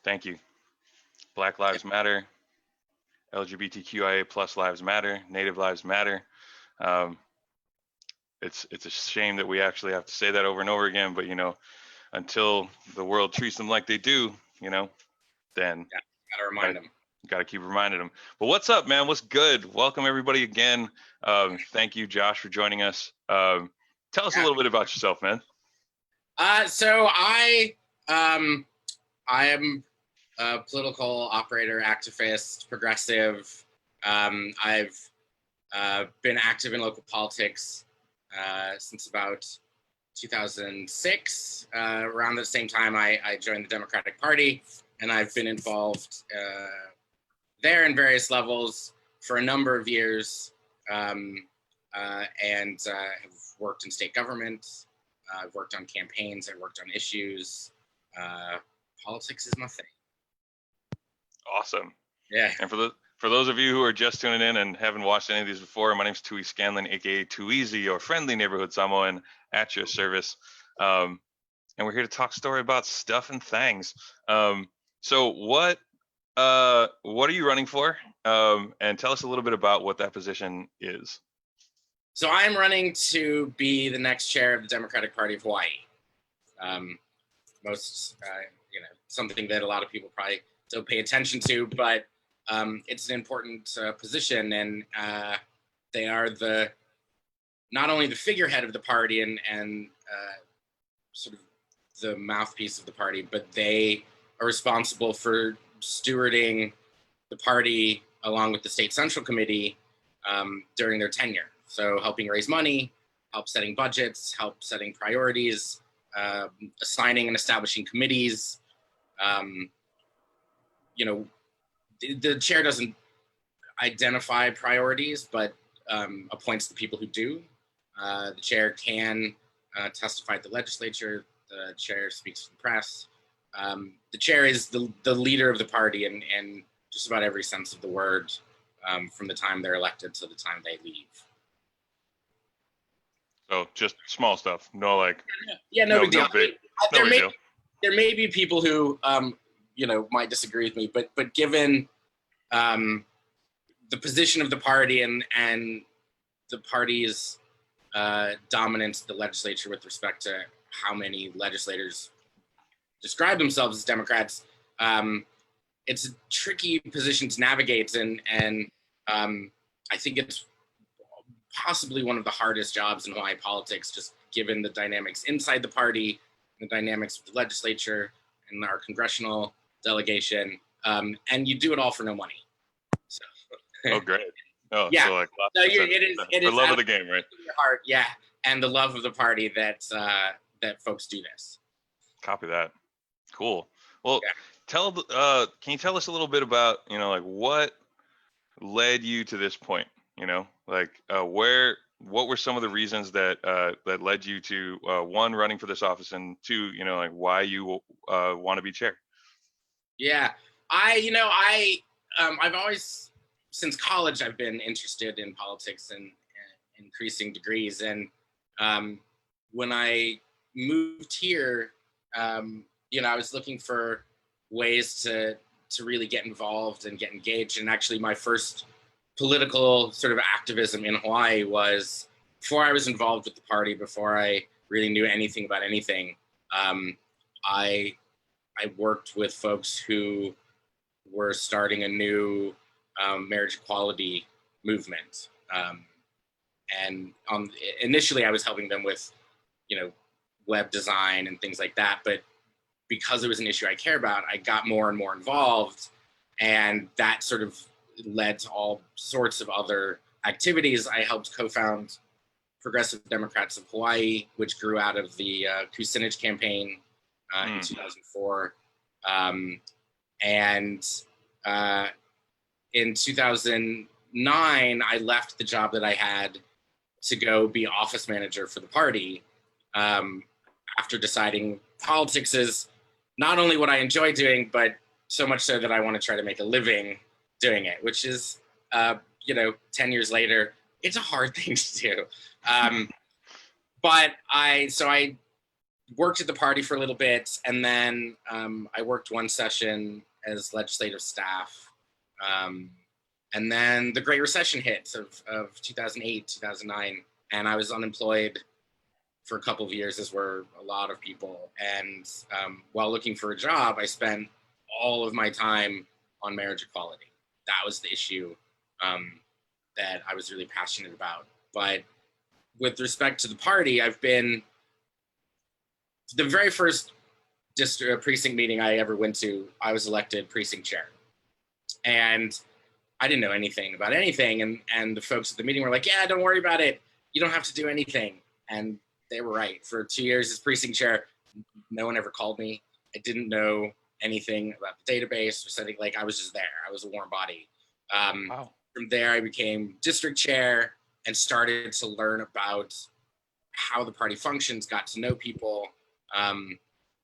Thank you. Black Lives Matter, LGBTQIA plus lives matter, Native lives matter. It's a shame that we actually have to say that over and over again, but until the world treats them like they do, then gotta remind them. Got to keep reminding them. But what's up, man? What's good? Welcome everybody again. Thank you, Josh, for joining us. Tell us a little bit about yourself, man. So I am a political operator, activist, progressive. I've been active in local politics since about 2006. Around the same time, I joined the Democratic Party, and I've been involved there in various levels for a number of years, and have worked in state government. I've worked on campaigns. I've worked on issues. Politics is my thing. Awesome. Yeah. And for those of you who are just tuning in and haven't watched any of these before, my name's Tui Scanlan, aka Tuizi, your friendly neighborhood Samoan at your service. And we're here to talk story about stuff and things. So what are you running for? And tell us a little bit about what that position is. So I'm running to be the next chair of the Democratic Party of Hawaiʻi. Something that a lot of people probably don't pay attention to, but it's an important position, and they are not only the figurehead of the party and sort of the mouthpiece of the party, but they are responsible for stewarding the party along with the state central committee during their tenure. So helping raise money, help setting budgets, help setting priorities, assigning and establishing committees. The chair doesn't identify priorities, but appoints the people who do. The chair can testify at the legislature. The chair speaks to the press. The chair is the leader of the party in just about every sense of the word, from the time they're elected to the time they leave. So just small stuff, no big deal. There may be people who might disagree with me, but given the position of the party and the party's dominance in the legislature with respect to how many legislators describe themselves as Democrats, it's a tricky position to navigate, and I think it's possibly one of the hardest jobs in Hawaii politics, just given the dynamics inside the party, the dynamics of the legislature and our congressional delegation, and you do it all for no money. So. Oh, great! Oh, yeah. So it is the love of the game, right? Your heart, yeah, and the love of the party that folks do this. Copy that. Cool. Well, yeah. Can you tell us a little bit about what led you to this point? What were some of the reasons that led you to one, running for this office, and two, why you want to be chair? Yeah, I've always, since college, I've been interested in politics and increasing degrees. And when I moved here, I was looking for ways to really get involved and get engaged. And actually, my first political sort of activism in Hawaii was before I was involved with the party, before I really knew anything about anything. I worked with folks who were starting a new marriage equality movement. And initially I was helping them with, web design and things like that. But because it was an issue I care about, I got more and more involved. And that sort of led to all sorts of other activities. I helped co-found Progressive Democrats of Hawaiʻi, which grew out of the Kucinich campaign in 2004. In 2009, I left the job that I had to go be office manager for the party, after deciding politics is not only what I enjoy doing, but so much so that I want to try to make a living doing it, which is, 10 years later, it's a hard thing to do. But I worked at the party for a little bit, and then I worked one session as legislative staff. And then the Great Recession hit of 2008, 2009, and I was unemployed for a couple of years, as were a lot of people. And while looking for a job, I spent all of my time on marriage equality. That was the issue that I was really passionate about. But with respect to the party, I've been, the very first precinct meeting I ever went to, I was elected precinct chair. And I didn't know anything about anything. And the folks at the meeting were like, yeah, don't worry about it. You don't have to do anything. And they were right. For 2 years as precinct chair, no one ever called me. I didn't know anything about the database or something. Like, I was just there. I was a warm body. Wow. From there, I became district chair and started to learn about how the party functions, got to know people.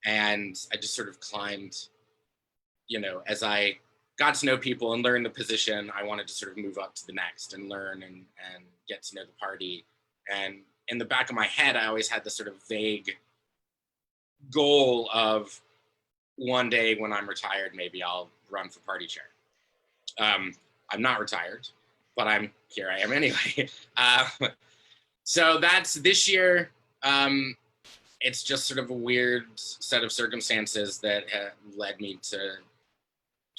And I just sort of climbed, as I got to know people and learn the position, I wanted to sort of move up to the next and learn and get to know the party. And in the back of my head, I always had this sort of vague goal of one day when I'm retired, maybe I'll run for party chair. I'm not retired, but here I am anyway. So that's this year. It's just sort of a weird set of circumstances that led me to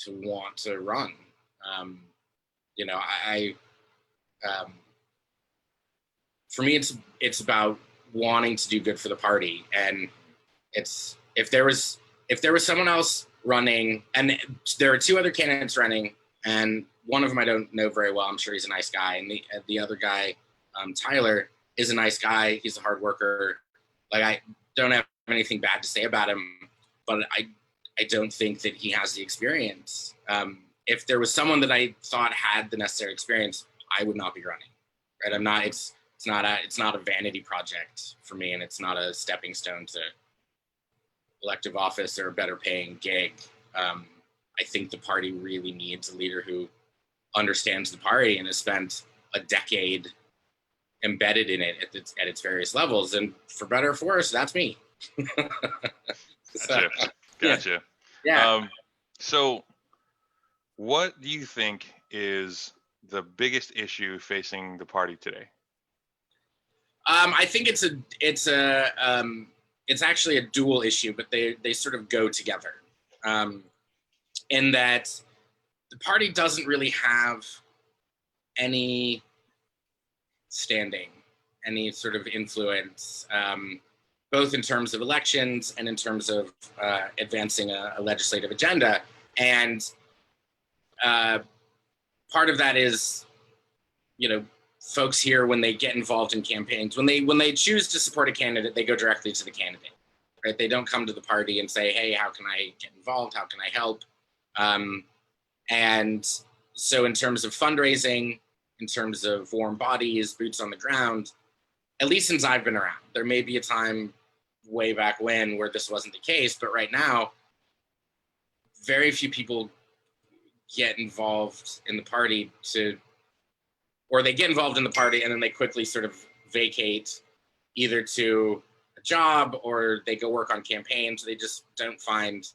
want to run. For me, it's about wanting to do good for the party, and it's if there was someone else running, and there are two other candidates running, and one of them I don't know very well. I'm sure he's a nice guy, and the other guy, Tyler, is a nice guy. He's a hard worker. Like, I don't have anything bad to say about him, but I don't think that he has the experience. If there was someone that I thought had the necessary experience, I would not be running. Right? I'm not. It's not a vanity project for me, and it's not a stepping stone to elective office or a better paying gig. I think the party really needs a leader who understands the party and has spent a decade embedded in it at its various levels. And for better or for worse, that's me. Gotcha. Yeah. So what do you think is the biggest issue facing the party today? I think it's actually a dual issue, but they sort of go together. In that the party doesn't really have any standing, any sort of influence, both in terms of elections and in terms of advancing a legislative agenda. And part of that is, folks here, when they get involved in campaigns, when they choose to support a candidate, they go directly to the candidate, right? They don't come to the party and say, hey, how can I get involved? How can I help? And so in terms of fundraising, in terms of warm bodies, boots on the ground, at least since I've been around, there may be a time way back when where this wasn't the case, but right now, very few people get involved in the party or they get involved in the party and then they quickly sort of vacate either to a job or they go work on campaigns. They just don't find,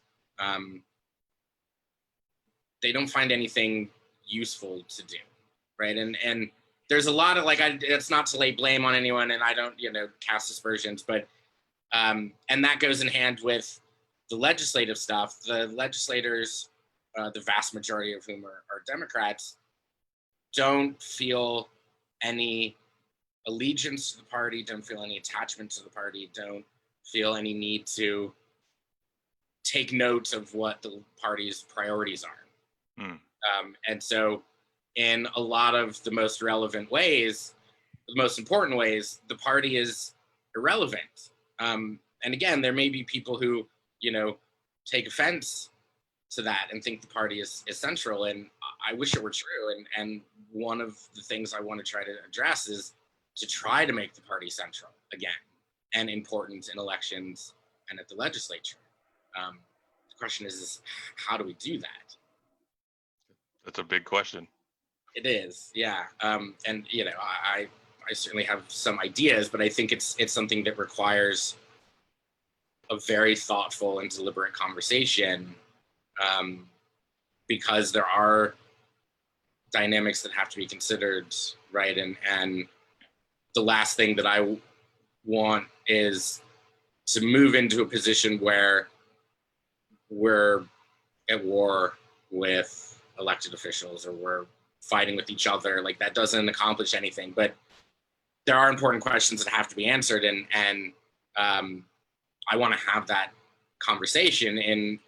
anything useful to do, right? And there's a lot of, it's not to lay blame on anyone, and I don't, cast aspersions, but, and that goes in hand with the legislative stuff. The legislators, the vast majority of whom are Democrats, don't feel any allegiance to the party, don't feel any attachment to the party, don't feel any need to take note of what the party's priorities are. And so in a lot of the most relevant ways, the most important ways, the party is irrelevant. And again, there may be people who, take offense to that and think the party is central. And I wish it were true. And one of the things I want to try to address is to try to make the party central again and important in elections and at the legislature. The question is how do we do that? That's a big question. It is, yeah. And I certainly have some ideas, but I think it's something that requires a very thoughtful and deliberate conversation, because there are dynamics that have to be considered, right? And the last thing that I want is to move into a position where we're at war with elected officials or we're fighting with each other. Like, that doesn't accomplish anything. But there are important questions that have to be answered, and I want to have that conversation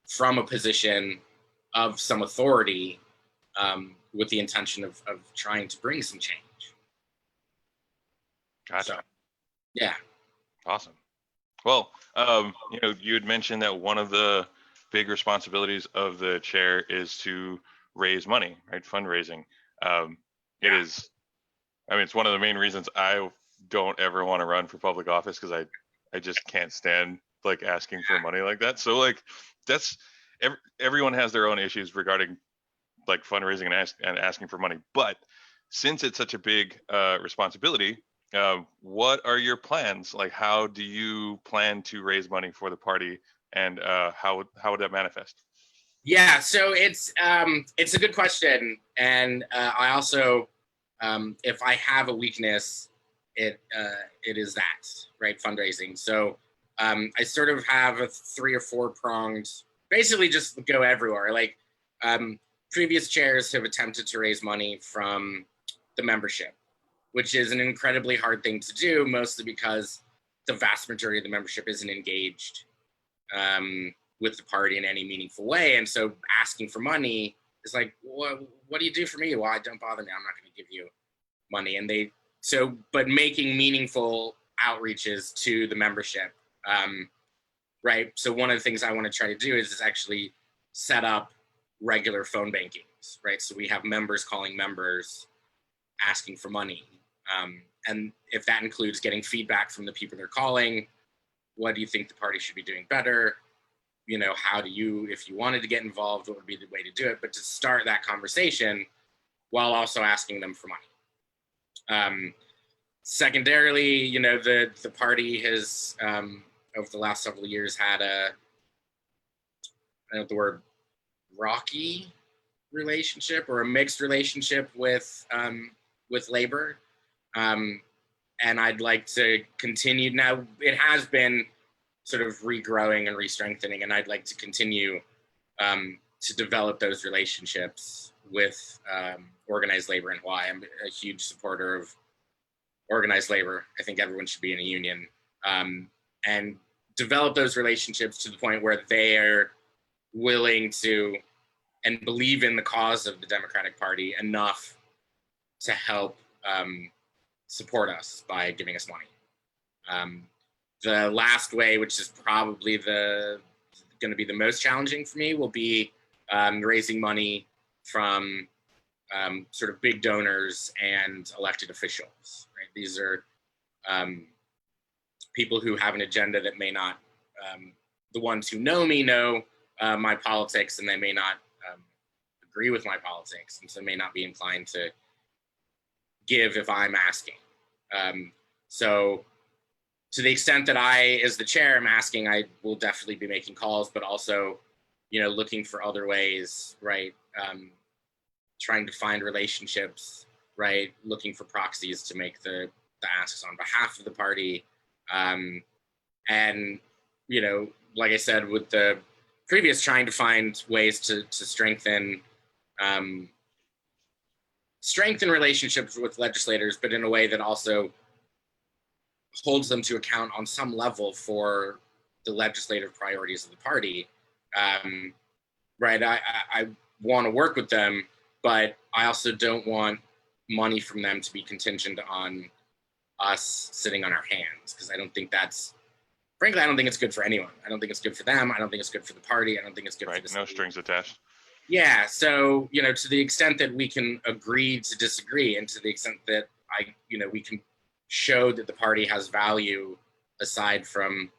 from a position of some authority, with the intention of trying to bring some change. Gotcha. So, yeah. Awesome. Well, you had mentioned that one of the big responsibilities of the chair is to raise money, right? Fundraising. It is, it's one of the main reasons I don't ever want to run for public office, because I just can't stand like asking for money like that. So like that's everyone has their own issues regarding like fundraising and asking for money. But since it's such a big responsibility, what are your plans? Like, how do you plan to raise money for the party, and how would that manifest? Yeah, so it's a good question, and I also, if I have a weakness, it is that, right, fundraising. So I sort of have a 3 or 4 pronged, basically just go everywhere. Like, previous chairs have attempted to raise money from the membership, which is an incredibly hard thing to do, mostly because the vast majority of the membership isn't engaged with the party in any meaningful way. And so asking for money is like, what do you do for me? Well, don't bother me. I'm not going to give you money. And but making meaningful outreaches to the membership, right? So one of the things I want to try to do is actually set up regular phone bankings, right? So we have members calling members asking for money. And if that includes getting feedback from the people they're calling, what do you think the party should be doing better? How do you, if you wanted to get involved, what would be the way to do it? But to start that conversation while also asking them for money. Secondarily, the party has, over the last several years, had I don't know the word, rocky relationship or a mixed relationship with labor. And I'd like to continue. Now, it has been sort of regrowing and re-strengthening, and I'd like to continue to develop those relationships with organized labor in Hawaii. I'm a huge supporter of organized labor. I think everyone should be in a union, and develop those relationships to the point where they are willing to and believe in the cause of the Democratic Party enough to help support us by giving us money. The last way, which is probably going to be the most challenging for me, will be raising money from sort of big donors and elected officials. Right? These are people who have an agenda that may not, the ones who know me know my politics, and they may not agree with my politics, and so may not be inclined to give if I'm asking. So to the extent that I, as the chair, am asking, I will definitely be making calls, but also, looking for other ways, right? Trying to find relationships, right? Looking for proxies to make the asks on behalf of the party. And, like I said, with the previous, trying to find ways to strengthen relationships with legislators, but in a way that also holds them to account on some level for the legislative priorities of the party. Right, I want to work with them, but I also don't want money from them to be contingent on us sitting on our hands, because I don't think it's good for anyone. I don't think it's good for them. I don't think it's good for the party. I don't think it's good for the city. No strings attached. Yeah, so, to the extent that we can agree to disagree, and to the extent that we can show that the party has value aside from,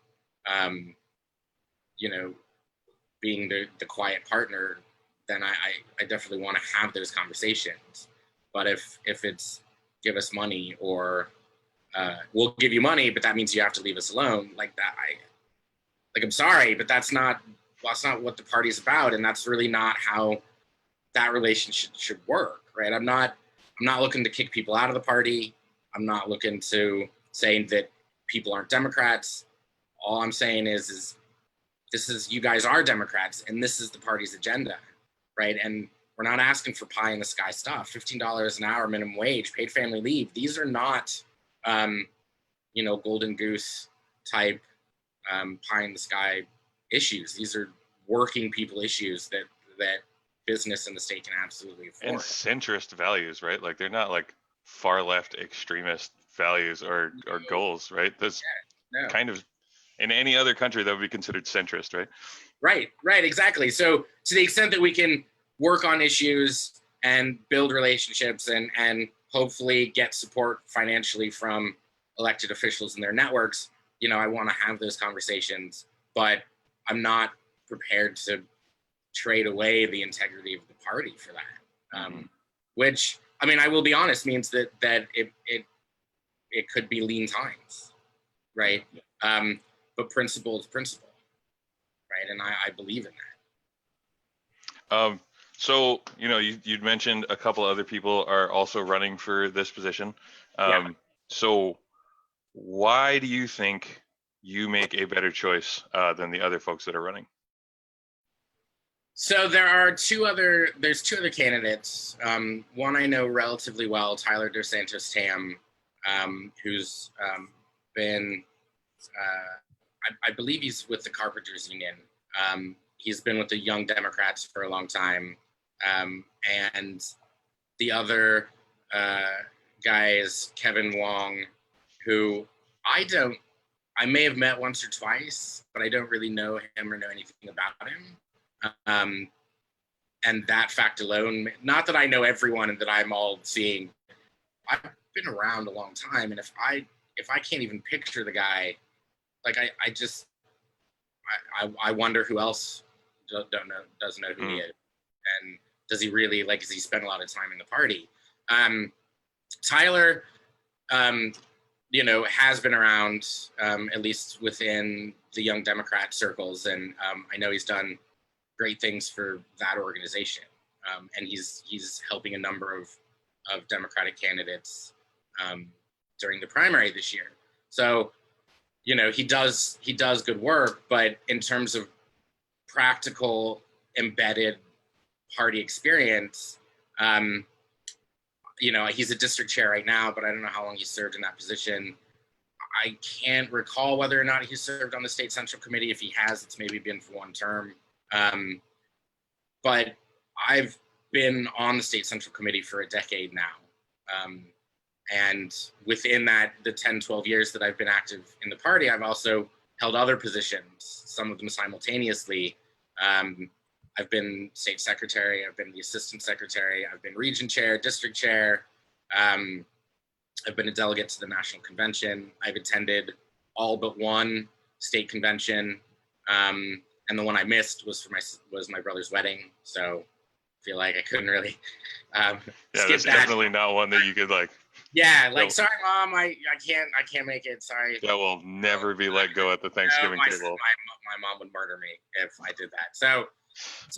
being the quiet partner, then I definitely want to have those conversations. But if it's give us money, or we'll give you money, but that means you have to leave us alone, like that, Like, I'm sorry, but that's not what the party's about, and that's really not how that relationship should work, right? I'm not looking to kick people out of the party. I'm not looking to saying that people aren't Democrats. All I'm saying is this is, you guys are Democrats, and this is the party's agenda, right? And we're not asking for pie in the sky stuff. $15 an hour minimum wage, paid family leave. These are not, golden goose type pie in the sky issues. These are working people issues that business in the state can absolutely afford. And centrist values, right? Like, they're not like far left extremist values or goals, right? That's kind of, in any other country that would be considered centrist, right? Right, exactly. So to the extent that we can work on issues and build relationships and hopefully get support financially from elected officials and their networks, I want to have those conversations, but I'm not prepared to trade away the integrity of the party for that. Which, I mean, I will be honest, means that it could be lean times, right? But principle is principle, right? And I believe in that. So, you'd mentioned a couple other people are also running for this position. So why do you think you make a better choice than the other folks that are running? So there's two other candidates. One I know relatively well, Tyler DeSantis Tam, who's been, I believe he's with the Carpenters Union. He's been with the Young Democrats for a long time. And the other guy is Kevin Wong, who I may have met once or twice, but I don't really know him or know anything about him. And that fact alone, not that I know everyone and that I'm all seeing, I've been around a long time. And if I can't even picture the guy, like I wonder who else doesn't know who he is. And does he really, does he spend a lot of time in the party? Tyler, has been around, at least within the Young Democrat circles. And I know he's done great things for that organization. And he's helping a number of Democratic candidates during the primary this year. So, he does good work, but in terms of practical embedded party experience, he's a district chair right now, but I don't know how long he served in that position. I can't recall whether or not he served on the state central committee. If he has, it's maybe been for one term. But I've been on the state central committee for a decade now. And within that, the 10, 12 years that I've been active in the party, I've also held other positions, some of them simultaneously. I've been state secretary, I've been the assistant secretary, I've been region chair, district chair. I've been a delegate to the national convention. I've attended all but one state convention. And the one I missed was my brother's wedding. So I feel like I couldn't really skip that's that. Definitely not one that you could sorry, Mom, I can't make it. Sorry. That will never be let go at the Thanksgiving table. My mom would murder me if I did that. So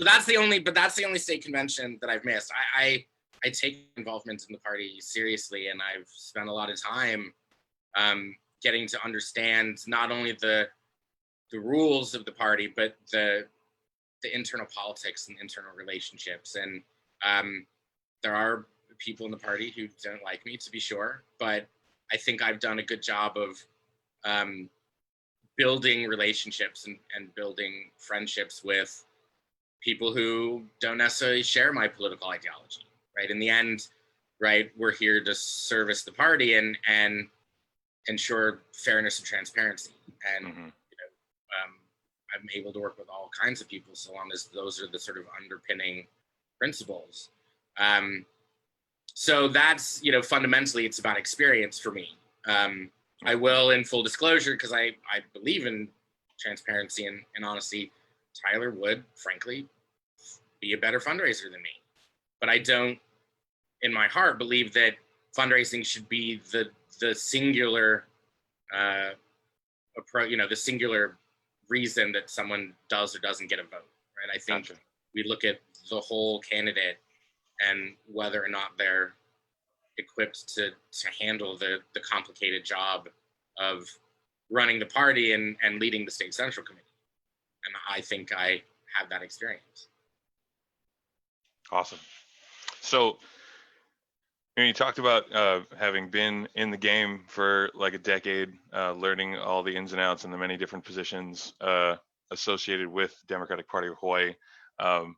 that's the only state convention that I've missed. I take involvement in the party seriously, and I've spent a lot of time getting to understand not only the rules of the party, but the internal politics and internal relationships. And there are people in the party who don't like me, to be sure, but I think I've done a good job of building relationships and building friendships with people who don't necessarily share my political ideology, right? In the end, right, we're here to service the party and ensure fairness and transparency. And I'm able to work with all kinds of people so long as those are the sort of underpinning principles. So that's, fundamentally it's about experience for me. I will, in full disclosure, because I believe in transparency and honesty, Tyler would, frankly, be a better fundraiser than me. But I don't, in my heart, believe that fundraising should be the singular approach, the singular reason that someone does or doesn't get a vote, right? I think Gotcha. we look at the whole candidate and whether or not they're equipped to handle the complicated job of running the party and leading the state central committee. And I think I have that experience. Awesome. So you talked about having been in the game for like a decade, learning all the ins and outs and the many different positions associated with Democratic Party of Hawaii. And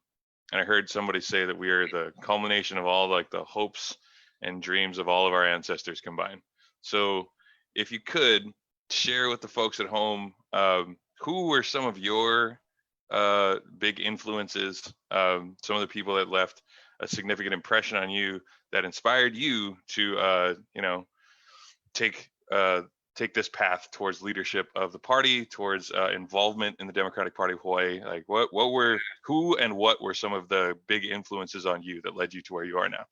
I heard somebody say that we are the culmination of all like the hopes and dreams of all of our ancestors combined. So if you could share with the folks at home, who were some of your big influences, some of the people that left a significant impression on you, that inspired you to take this path towards leadership of the party, towards involvement in the Democratic Party of Hawaii? Like who and what were some of the big influences on you that led you to where you are now?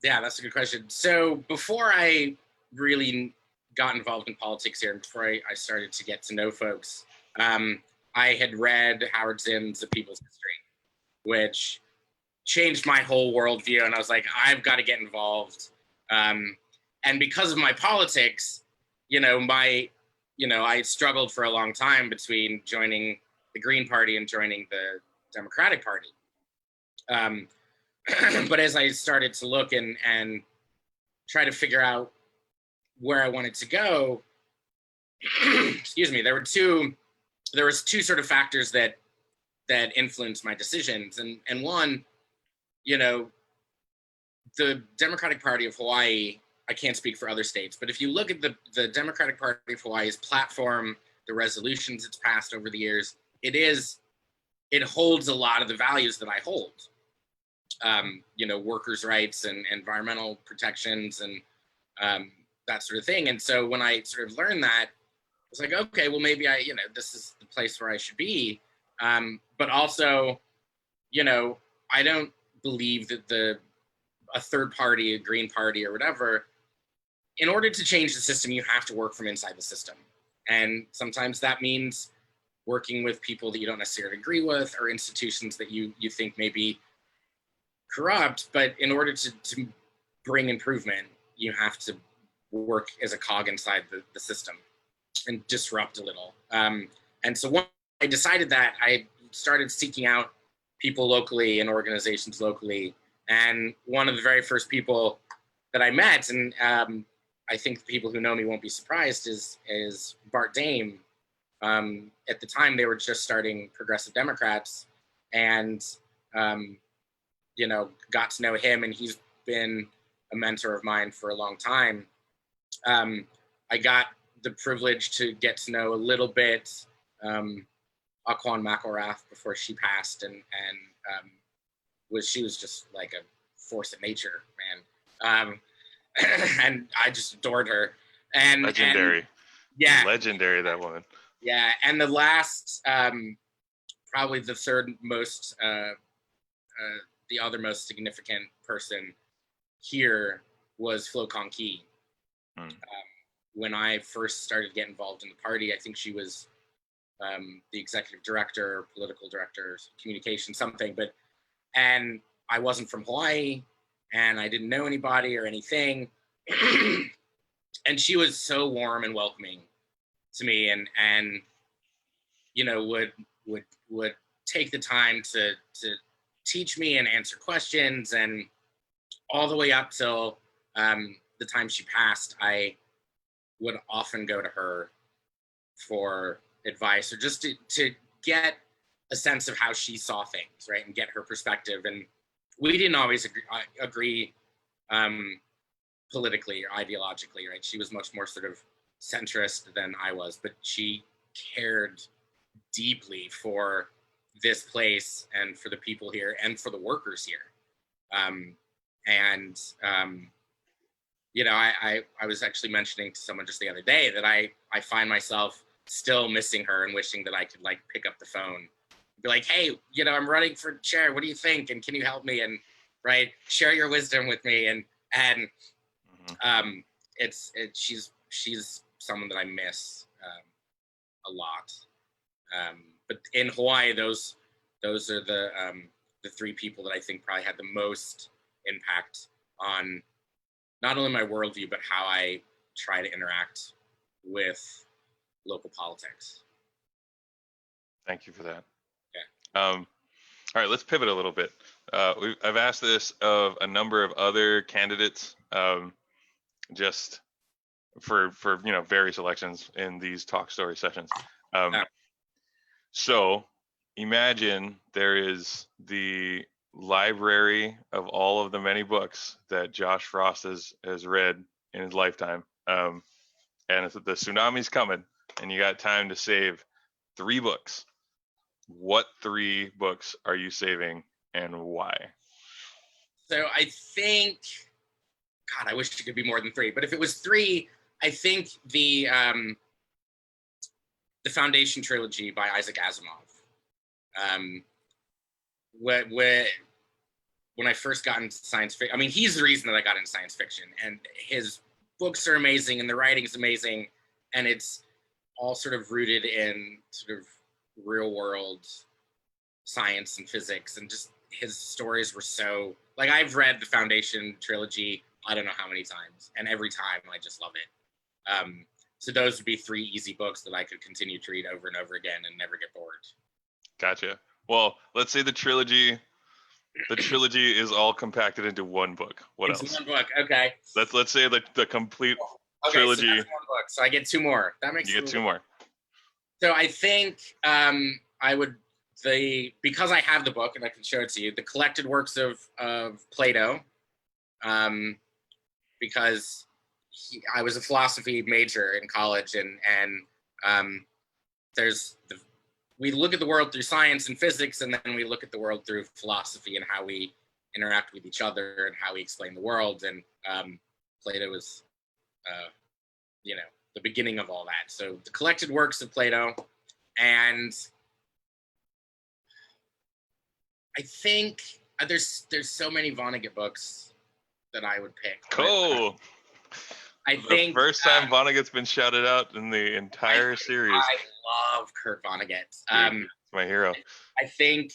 Yeah, that's a good question. So before I really got involved in politics here, and before I started to get to know folks, I had read Howard Zinn's The People's History, which changed my whole worldview. And I was like, I've got to get involved. And because of my politics, I struggled for a long time between joining the Green Party and joining the Democratic Party. But as I started to look and try to figure out where I wanted to go, excuse me, there was two sort of factors that influenced my decisions. And one, the Democratic Party of Hawaii, I can't speak for other states, but if you look at the Democratic Party of Hawaii's platform, the resolutions it's passed over the years, it holds a lot of the values that I hold. Workers' rights and environmental protections and that sort of thing. And so when I sort of learned that, I was like, okay, well, maybe this is the place where I should be. But also, I don't believe that a third party, a Green Party or whatever, in order to change the system, you have to work from inside the system. And sometimes that means working with people that you don't necessarily agree with or institutions that you think may be corrupt. But in order to bring improvement, you have to work as a cog inside the system and disrupt a little. And so when I decided that, I started seeking out people locally and organizations locally. And one of the very first people that I met, and I think the people who know me won't be surprised, is Bart Dame. At the time, they were just starting Progressive Democrats, and got to know him, and he's been a mentor of mine for a long time. I got the privilege to get to know a little bit Aquan McElrath before she passed, and she was just like a force of nature, man. And I just adored her. And legendary. Yeah, legendary, that woman. Yeah, and the last, probably the third most, the other most significant person here was Flo Kong Kee. When I first started getting involved in the party, I think she was the executive director, political director, communication, something. And I wasn't from Hawaii, and I didn't know anybody or anything. And she was so warm and welcoming to me, and would take the time to teach me and answer questions, and all the way up till the time she passed, I would often go to her for advice or just to get a sense of how she saw things, right, and get her perspective. And we didn't always agree politically or ideologically, right? She was much more sort of centrist than I was, but she cared deeply for this place and for the people here and for the workers here. I was actually mentioning to someone just the other day that I find myself still missing her and wishing that I could like pick up the phone, be like, hey, I'm running for chair. What do you think? And can you help me? And right, share your wisdom with me. And she's someone that I miss a lot. But in Hawaii, those are the 3 people that I think probably had the most impact on not only my worldview, but how I try to interact with local politics. Thank you for that. Yeah. All right, let's pivot a little bit. I've asked this of a number of other candidates, just for various elections in these talk story sessions. So imagine there is the library of all of the many books that Josh Frost has read in his lifetime, and the tsunami's coming, and you got time to save 3 books. What 3 books are you saving, and why? So I think, God, I wish it could be more than 3. But if it was 3, I think the Foundation trilogy by Isaac Asimov. When I first got into science fiction, I mean, he's the reason that I got into science fiction, and his books are amazing, and the writing is amazing, and it's all sort of rooted in sort of real world science and physics, and just his stories were so, like, I've read the Foundation trilogy I don't know how many times, and every time I just love it. So those would be 3 easy books that I could continue to read over and over again and never get bored. Gotcha. Well, let's say the trilogy is all compacted into 1 book. What else? 1 book, okay. Let's say the complete trilogy. So that's 1 book. So I get 2 more. That makes you get 2 more. So I think I would because I have the book and I can show it to you, the collected works of Plato, because I was a philosophy major in college, and we look at the world through science and physics, and then we look at the world through philosophy and how we interact with each other and how we explain the world. And Plato was, the beginning of all that. So the collected works of Plato, and I think there's so many Vonnegut books that I would pick. Cool. I think the first time Vonnegut's been shouted out in the entire series. I love Kurt Vonnegut. He's my hero. I think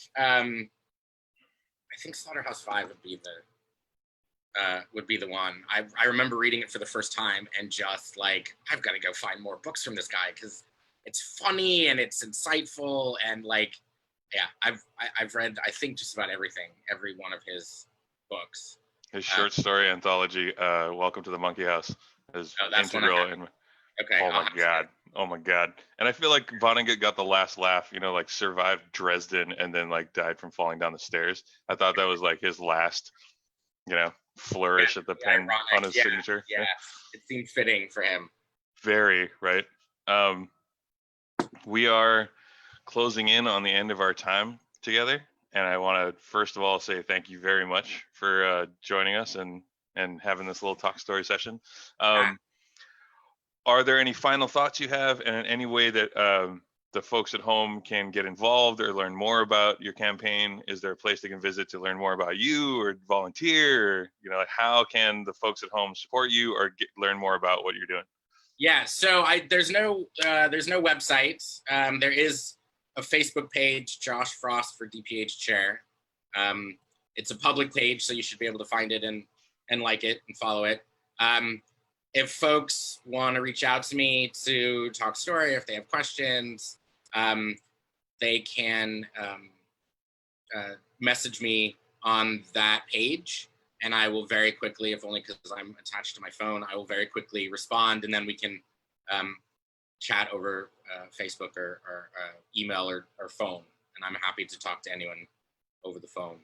Slaughterhouse-Five would be the one. I remember reading it for the first time and just like, I've got to go find more books from this guy because it's funny and it's insightful, and like, yeah, I've read, I think, just about every one of his books. His short story anthology, Welcome to the Monkey House, is integral. Okay. Oh my God. And I feel like Vonnegut got the last laugh, like survived Dresden and then like died from falling down the stairs. I thought that was like his last, flourish at the pen on his signature. Yeah, it seemed fitting for him. Very, right. We are closing in on the end of our time together, and I want to first of all say thank you very much for joining us and having this little talk story session. Are there any final thoughts you have, and any way that the folks at home can get involved or learn more about your campaign? Is there a place they can visit to learn more about you or volunteer? Or, how can the folks at home support you or learn more about what you're doing? Yeah, so there's no website. There is a Facebook page, Josh Frost for DPH chair. It's a public page, so you should be able to find it and like it and follow it. If folks want to reach out to me to talk story, if they have questions, they can message me on that page, and I will very quickly, if only because I'm attached to my phone, I will very quickly respond, and then we can chat over Facebook or email or phone, and I'm happy to talk to anyone over the phone.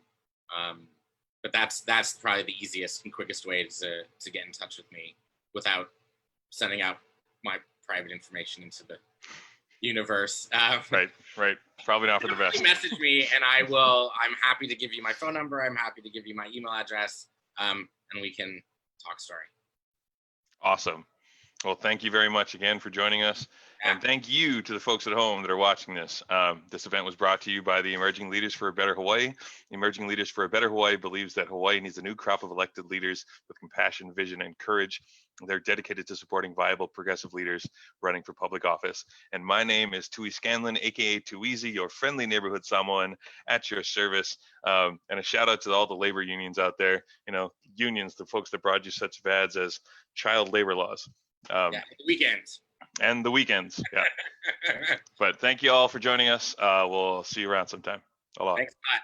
But that's probably the easiest and quickest way to get in touch with me without sending out my private information into the universe. Right. Probably not for the best. Message me, and I'm happy to give you my phone number. I'm happy to give you my email address, and we can talk story. Awesome. Well, thank you very much again for joining us. And thank you to the folks at home that are watching this. This event was brought to you by the Emerging Leaders for a Better Hawaii. Emerging Leaders for a Better Hawaii believes that Hawaii needs a new crop of elected leaders with compassion, vision, and courage. They're dedicated to supporting viable progressive leaders running for public office. And my name is Tui Scanlan, aka Tuizi, your friendly neighborhood Samoan at your service. And a shout out to all the labor unions out there. You know, unions, the folks that brought you such fads as child labor laws. The weekends. And the weekends. Yeah. But thank you all for joining us. We'll see you around sometime. Aloha. Thanks a lot.